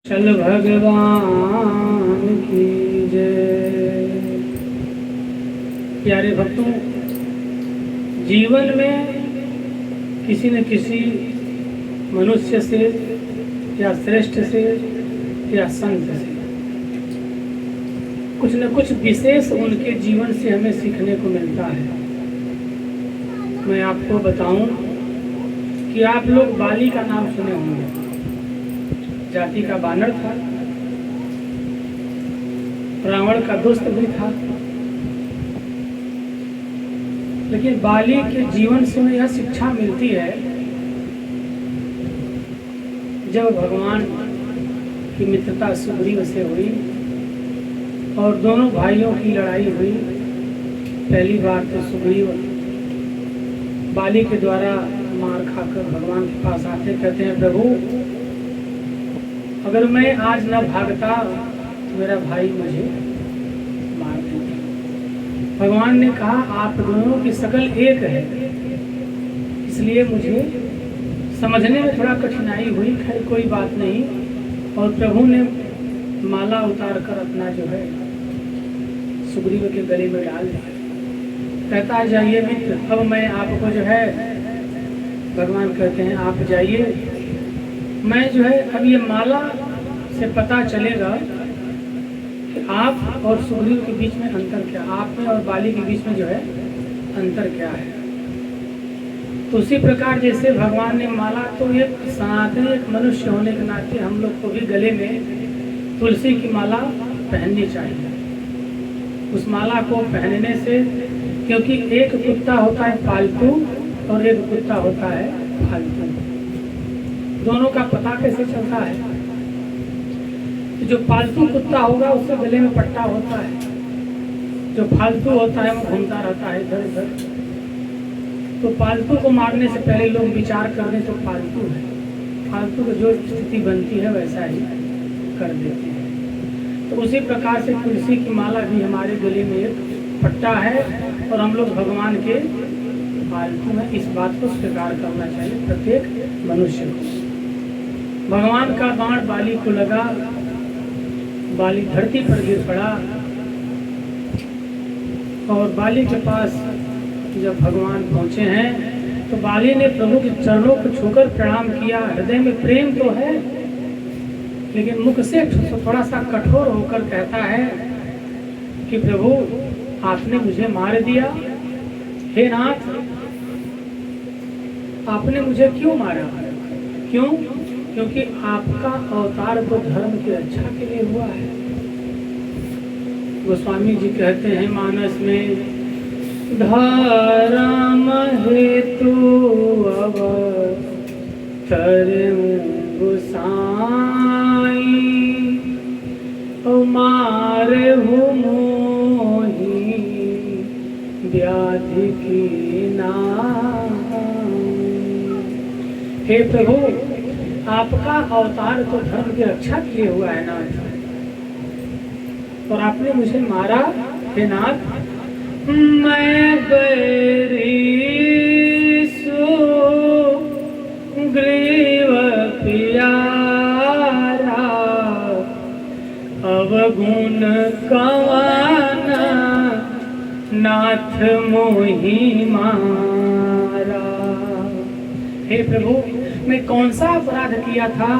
चल भगवान की जय। प्यारे भक्तों, जीवन में किसी न किसी मनुष्य से या श्रेष्ठ से या संत से कुछ न कुछ विशेष उनके जीवन से हमें सीखने को मिलता है। मैं आपको बताऊं कि आप लोग बाली का नाम सुने होंगे। जाति का बानर था, रावण का दोस्त भी था, लेकिन बाली के जीवन से हमें यह शिक्षा मिलती है, जब भगवान की मित्रता सुग्रीव से हुई और दोनों भाइयों की लड़ाई हुई। पहली बार तो सुग्रीव बाली के द्वारा मार खाकर भगवान के पास आते, कहते हैं प्रभु, अगर मैं आज न भागता तो मेरा भाई मुझे मार देता। भगवान ने कहा, आप दोनों की शकल एक है, इसलिए मुझे समझने में थोड़ा कठिनाई हुई। खैर कोई बात नहीं। और प्रभु ने माला उतार कर अपना जो है सुग्रीव के गले में डाल दिया। कहता, जाइए मित्र, अब मैं आपको जो है, भगवान कहते हैं आप जाइए, मैं जो है अब ये माला से पता चलेगा कि आप और सुग्रीव के बीच में अंतर क्या, आप में और बाली के बीच में जो है अंतर क्या है। तो उसी प्रकार जैसे भगवान ने माला, तो एक सनातनी एक मनुष्य होने के नाते हम लोग को भी गले में तुलसी की माला पहननी चाहिए। उस माला को पहनने से, क्योंकि एक कुत्ता होता है पालतू और एक कुत्ता होता है फालतू, दोनों का पता कैसे चलता है। तो जो पालतू कुत्ता होगा उसके गले में पट्टा होता है, जो फालतू होता है वो घूमता रहता है इधर उधर। तो पालतू को मारने से पहले लोग विचार कर रहे तो फालतू है, फालतू को जो स्थिति बनती है वैसा ही कर देते हैं। तो उसी प्रकार से तुलसी की माला भी हमारे गले में एक पट्टा है और हम लोग भगवान के फालतू हैं। इस बात को स्वीकार करना चाहिए प्रत्येक मनुष्य को। भगवान का बाण बाली को लगा, बाली धरती पर गिर पड़ा और बाली के पास जब भगवान पहुंचे हैं तो बाली ने प्रभु के चरणों को छूकर प्रणाम किया। हृदय में प्रेम तो है, लेकिन मुख से थोड़ा सा कठोर होकर कहता है कि प्रभु, आपने मुझे मार दिया। हे नाथ, आपने मुझे क्यों मारा? क्यों? क्योंकि आपका अवतार तो धर्म की रक्षा के लिए हुआ है। गोस्वामी जी कहते हैं मानस में, धर्म हेतु अवतार गोसाई, मारे हो मोही व्याधि की नाई। हे प्रभु, आपका अवतार तो धर्म की रक्षा के लिए हुआ है नाथ, और आपने मुझे मारा। हे नाथ, मैं बैरी सुग्रीव प्यारा, अवगुण कवन नाथ मोहि मारा। हे प्रभु, मैं कौन सा अपराध किया था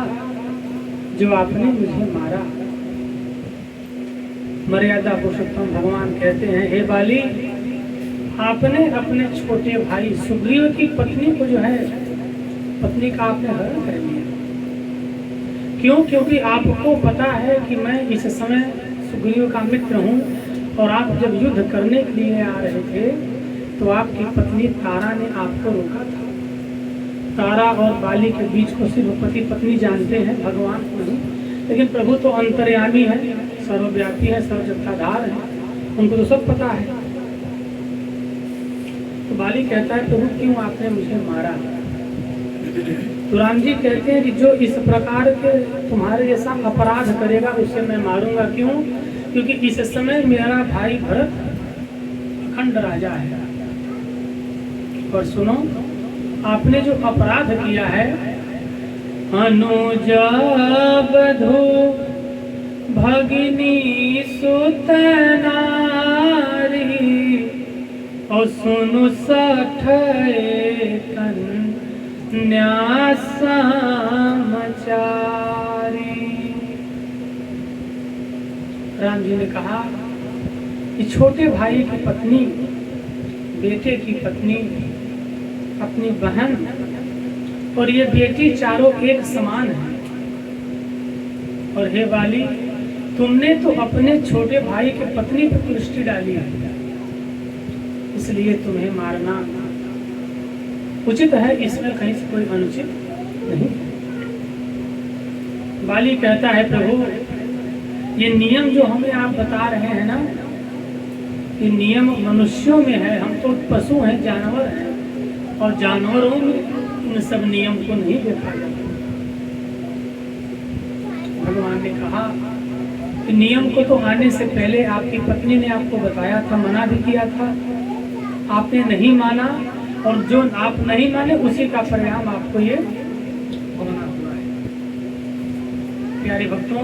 जो आपने मुझे मारा? मर्यादा पुरुषोत्तम भगवान कहते हैं, हे बाली, आपने अपने छोटे भाई सुग्रीव की पत्नी को जो है, पत्नी का आपने हरण कर लिया। क्यों? क्योंकि आपको पता है कि मैं इस समय सुग्रीव का मित्र हूँ, और आप जब युद्ध करने के लिए आ रहे थे तो आपकी पत्नी तारा ने आपको रोका था। तारा और बाली के बीच को सिर्फ पति पत्नी जानते हैं, भगवान को नहीं। लेकिन प्रभु तो अंतर्यामी है, सर्वव्यापी है, सर्वजगताधार है, उनको तो सब पता है। तो बाली कहता है, प्रभु क्यों आपने मुझे मारा? तो राम जी कहते हैं कि जो इस प्रकार के तुम्हारे जैसा अपराध करेगा उसे मैं मारूंगा। क्यों? क्योंकि इस समय मेरा भाई भरत अखंड राजा है। और सुनो, आपने जो अपराध किया है अनुजा बधू भगिनी सुत नारी और सुनु सठ कन्या समाचारी। राम जी ने कहा कि छोटे भाई की पत्नी, बेटे की पत्नी, अपनी बहन और ये बेटी चारों एक समान है। और हे बाली, तुमने तो अपने छोटे भाई की पत्नी पर दृष्टि डाली है, इसलिए तुम्हें मारना उचित है, इसमें कहीं से कोई अनुचित नहीं। बाली कहता है प्रभु, ये नियम जो हमें आप बता रहे हैं ना, ये नियम मनुष्यों में है, हम तो पशु हैं, जानवर हैं, और जानवरों में इन सब नियम को नहीं देखा जाता। भगवान ने कहा कि नियम को तो आने से पहले आपकी पत्नी ने आपको बताया था, मना भी किया था, आपने नहीं माना, और जो आप नहीं माने उसी का परिणाम आपको ये भोगना हुआ है। प्यारे भक्तों,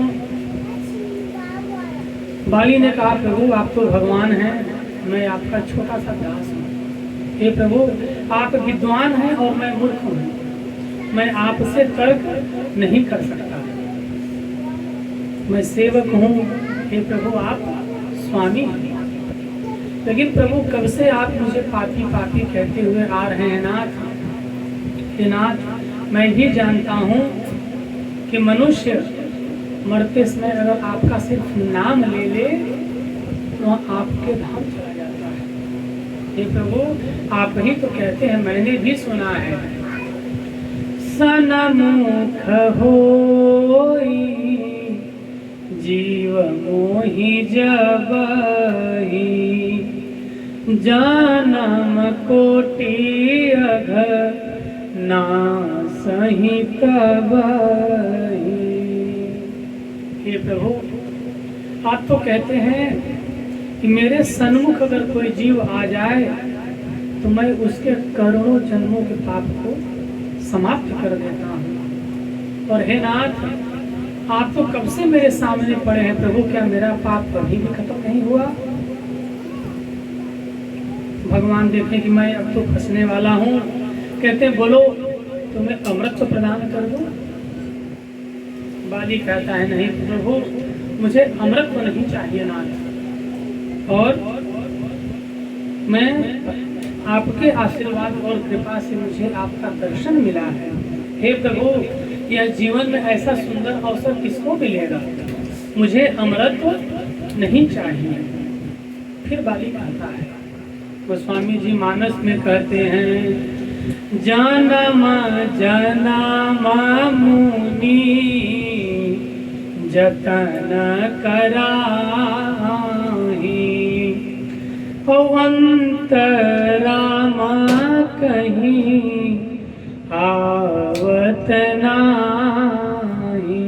बाली ने कहा प्रभु आप तो भगवान हैं, मैं आपका छोटा सा दास हूँ। हे प्रभु, आप विद्वान हैं और मैं मूर्ख हूँ, मैं आपसे तर्क नहीं कर सकता, मैं सेवक हूँ। हे प्रभु आप स्वामी हैं। लेकिन प्रभु कब से आप मुझे पापी पापी कहते हुए आ रहे हैं नाथ? हे नाथ, मैं भी जानता हूँ कि मनुष्य मरते समय अगर आपका सिर्फ नाम ले ले तो आपके धाम चला जाता है। हे प्रभु आप ही तो कहते हैं, मैंने भी सुना है, सनमुख होई जीव मोहि जबहि जानम कोटि अघ नासहि तबहि। हे प्रभु आप तो कहते हैं कि मेरे सन्मुख अगर कोई जीव आ जाए तो मैं उसके करोड़ों जन्मों के पाप को समाप्त कर देता हूँ। और हे नाथ, आप तो कब से मेरे सामने पड़े हैं प्रभु, क्या मेरा पाप कभी भी खत्म नहीं हुआ? भगवान देखें कि मैं अब तो फंसने वाला हूँ, कहते हैं बोलो तुम्हें अमृत प्रदान कर दूं। बाली कहता है नहीं प्रभु, मुझे अमृत तो नहीं चाहिए नाथ, और मैं आपके आशीर्वाद और कृपा से मुझे आपका दर्शन मिला है। हे प्रभु, यह जीवन में ऐसा सुंदर अवसर किसको मिलेगा, मुझे अमृत नहीं चाहिए। फिर बाली कहता है, गोस्वामी जी मानस में कहते हैं, जनम जनम मुनि जतन कराहि अंतराम कहीं आवत नाही।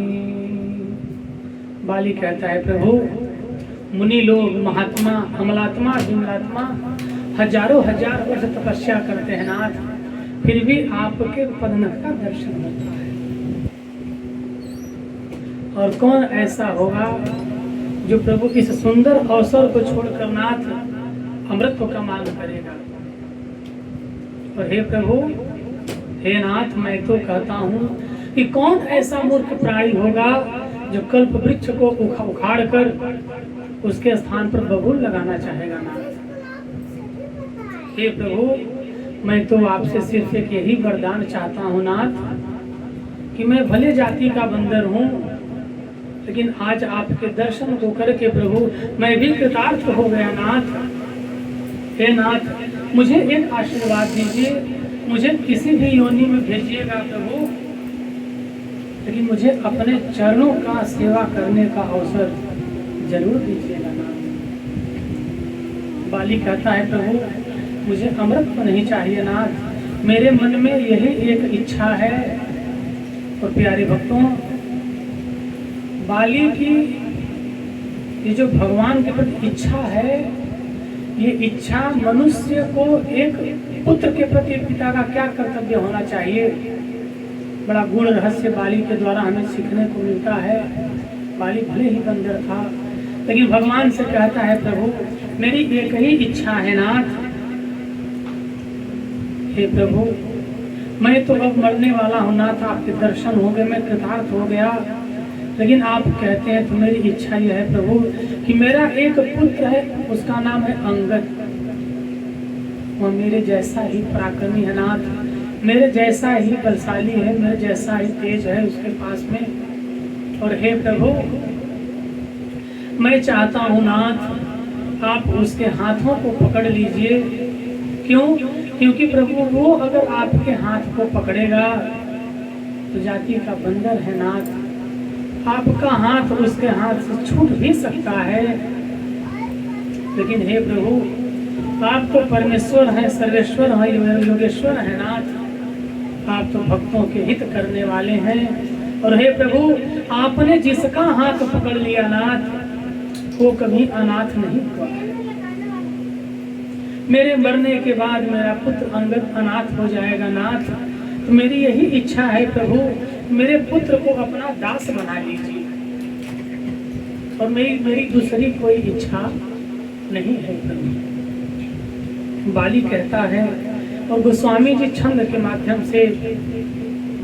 बाली कहता है प्रभु, मुनि लोग, महात्मा, अमलात्मा, विमलात्मा हजारों हजार वर्ष तपस्या करते हैं नाथ, फिर भी आपके पदनख का दर्शन होता है। और कौन ऐसा होगा जो प्रभु इस सुंदर अवसर को छोड़कर नाथ अमृत का मांग करेगा? और हे प्रभु, हे नाथ, मैं तो कहता हूँ कि कौन ऐसा मूर्ख प्राणी होगा जो कल्प वृक्ष को उखाड़ कर उसके स्थान पर बबूल लगाना चाहेगा नाथ। हे प्रभु, मैं तो आपसे सिर्फ एक यही वरदान चाहता हूँ नाथ कि मैं भले जाति का बंदर हूँ, लेकिन आज आपके दर्शन को करके प्रभु मैं भी कृतार्थ हो गया नाथ। हे नाथ, मुझे एक आशीर्वाद दीजिए, मुझे किसी भी योनि में भेजिएगा प्रभु, लेकिन मुझे अपने चरणों का सेवा करने का अवसर जरूर दीजिएगा नाथ। बाली कहता है प्रभु, मुझे अमृत तो नहीं चाहिए नाथ, मेरे मन में यही एक इच्छा है। और प्यारे भक्तों, बाली की ये जो भगवान के प्रति इच्छा है, ये इच्छा मनुष्य को एक पुत्र के प्रति पिता का क्या कर्तव्य होना चाहिए, बड़ा गूढ़ रहस्य बाली के द्वारा हमें सीखने को मिलता है। बाली भले ही बंदर था, लेकिन भगवान से कहता है, प्रभु मेरी एक ही इच्छा है नाथ, हे प्रभु मैं तो अब मरने वाला हूँ नाथ, आपके दर्शन हो गए, मैं कृतार्थ हो गया, लेकिन आप कहते हैं तो मेरी इच्छा यह है प्रभु कि मेरा एक पुत्र है, उसका नाम है अंगद, वह मेरे जैसा ही पराक्रमी है नाथ, मेरे जैसा ही बलशाली है, मेरे जैसा ही तेज है उसके पास में। और हे प्रभु मैं चाहता हूँ नाथ आप उसके हाथों को पकड़ लीजिए। क्यों? क्योंकि प्रभु वो अगर आपके हाथ को पकड़ेगा तो जाति का बंदर है नाथ, आपका हाथ उसके हाथ से छूट भी सकता है। लेकिन हे प्रभु आप तो परमेश्वर हैं, सर्वेश्वर हैं, योगेश्वर हैं नाथ, आप तो भक्तों के हित करने वाले हैं। और हे प्रभु आपने जिसका हाथ पकड़ लिया नाथ वो कभी अनाथ नहीं हुआ है। मेरे मरने के बाद मेरा पुत्र अंगद अनाथ हो जाएगा नाथ, तो मेरी यही इच्छा है प्रभु मेरे पुत्र को अपना दास बना लीजिए, और मेरी दूसरी कोई इच्छा नहीं है प्रभु। बाली कहता है, और गोस्वामी जी छंद के माध्यम से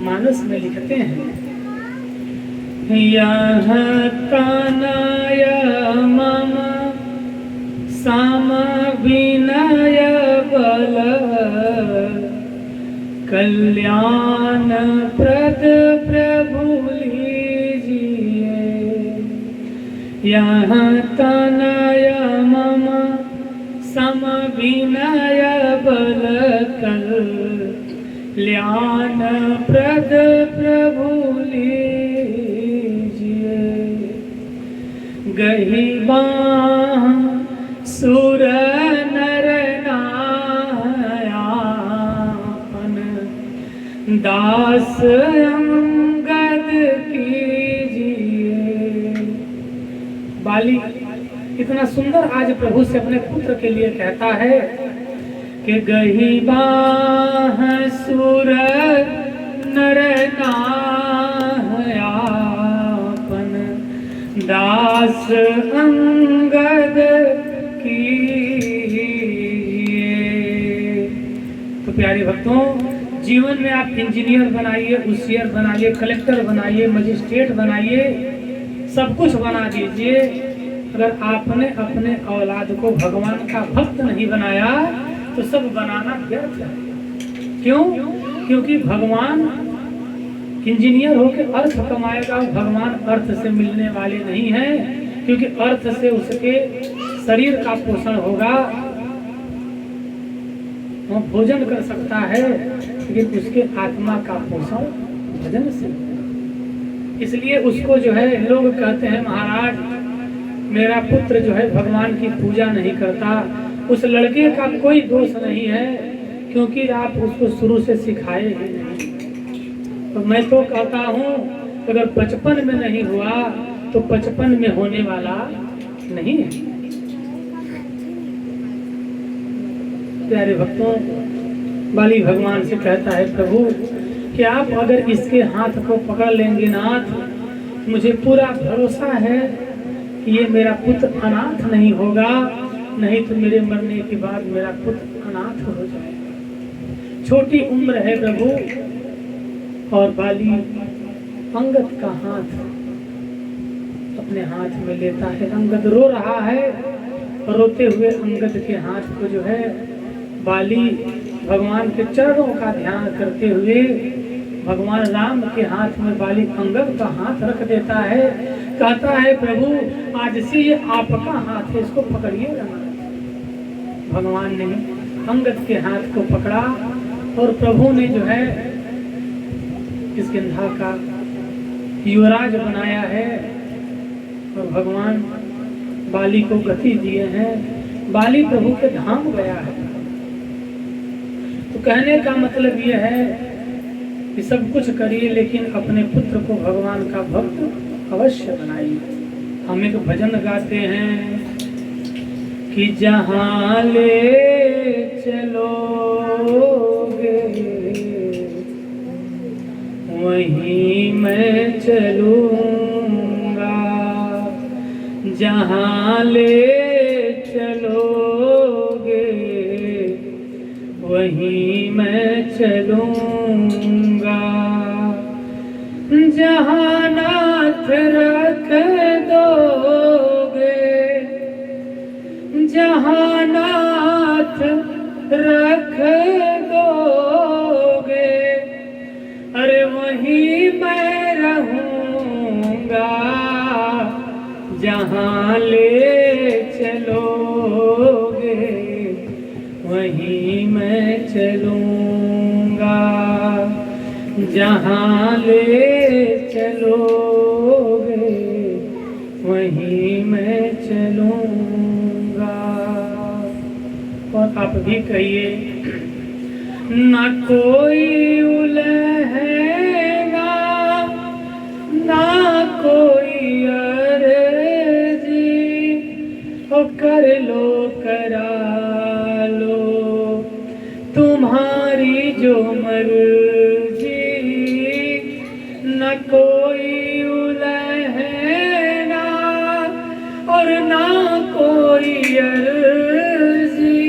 मानस में लिखते हैं, यह तनय मम सम विनय बल कल्याण प्रद प्रभु लीजिए, यह तनय मम सम विनय बल कल्याण प्रद प्रभु लीजिए, गही बाह सुर नर नायापन दास अंगद कीजिए। बाली इतना सुंदर आज प्रभु से अपने पुत्र के लिए कहता है कि गही बाह सुर नर नायापन दास अंगद कीजिए। तो प्यारे भक्तों, जीवन में आप इंजीनियर बनाइए, होशियार बनाइए, कलेक्टर बनाइए, मजिस्ट्रेट बनाइए, सब कुछ बना दीजिए, अगर आपने अपने औलाद को भगवान का भक्त नहीं बनाया तो सब बनाना व्यर्थ है। क्यों? क्योंकि भगवान इंजीनियर होकर अर्थ कमाएगा, भगवान अर्थ से मिलने वाले नहीं हैं, क्योंकि अर्थ से उसके शरीर का पोषण होगा, वो भोजन कर सकता है, लेकिन उसके आत्मा का पोषण भजन से। इसलिए उसको जो है लोग कहते हैं, महाराज मेरा पुत्र जो है भगवान की पूजा नहीं करता। उस लड़के का कोई दोष नहीं है, क्योंकि आप उसको शुरू से सिखाए ही नहीं। तो मैं तो कहता हूँ अगर बचपन में नहीं हुआ तो 55 में होने वाला नहीं है। प्यारे भक्तों, बाली भगवान से कहता है, प्रभु कि आप अगर इसके हाथ को पकड़ लेंगे नाथ, मुझे पूरा भरोसा है कि ये मेरा पुत्र अनाथ नहीं होगा, नहीं तो मेरे मरने के बाद मेरा पुत्र अनाथ हो जाएगा। छोटी उम्र है प्रभु। और बाली अंगद का हाथ अपने हाथ में लेता है। अंगद रो रहा है, रोते हुए अंगद के हाथ को जो है बाली भगवान के चरणों का ध्यान करते हुए भगवान राम के हाथ में बाली अंगद का हाथ रख देता है। कहता है, प्रभु आज से ये आपका हाथ है, इसको पकड़िएगा। भगवान ने अंगद के हाथ को पकड़ा और प्रभु ने जो है इस गंधा का युवराज बनाया है और भगवान बाली को गति दिए हैं। बाली प्रभु के धाम गया है। तो कहने का मतलब यह है कि सब कुछ करिए, लेकिन अपने पुत्र को भगवान का भक्त अवश्य बनाइए। हम एक भजन गाते हैं कि जहाँ ले चलोगे वहीं मैं चलूँगा, जहाँ ले चलोगे वहीं मैं चलूँगा, जहाँ नाथ रख दोगे, जहाँ नाथ रख दोगे, अरे वहीं मैं रहूँगा, जहाँ ले चलोगे वहीं मैं चलूँगा, जहाँ ले चलोगे वहीं मैं चलूँगा। और आप भी कहिए, न कोई उलहेगा ना कोई अर्जी, ओ कर लो करा लो तुम्हारी जो मर्जी, न कोई उलहेगा और ना कोई अर्जी,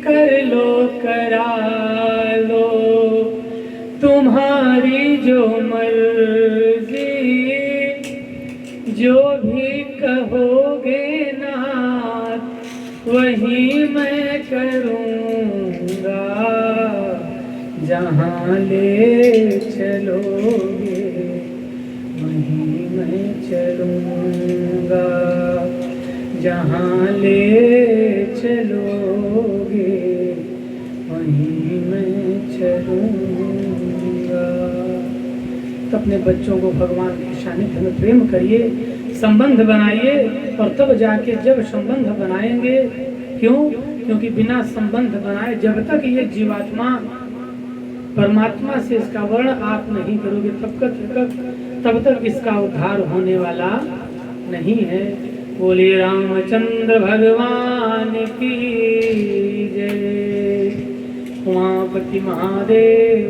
कर लो करा लो तुम्हारी जो मर्जी, जो भी कहोगे नाथ वही मैं करूँगा, जहाँ ले चलोगे वहीं मैं चलूँगा, जहाँ ले चलोगे वहीं मैं चलूँगा। तो अपने बच्चों को भगवान के सानिध्य में प्रेम करिए, संबंध बनाइए, और तब जाके जब संबंध बनाएंगे, क्यों? क्योंकि बिना संबंध बनाए जब तक ये जीवात्मा परमात्मा से इसका वर्ण आप नहीं करोगे तब तक इसका उद्धार होने वाला नहीं है। बोले रामचंद्र भगवान की जय, उमापति महादेव।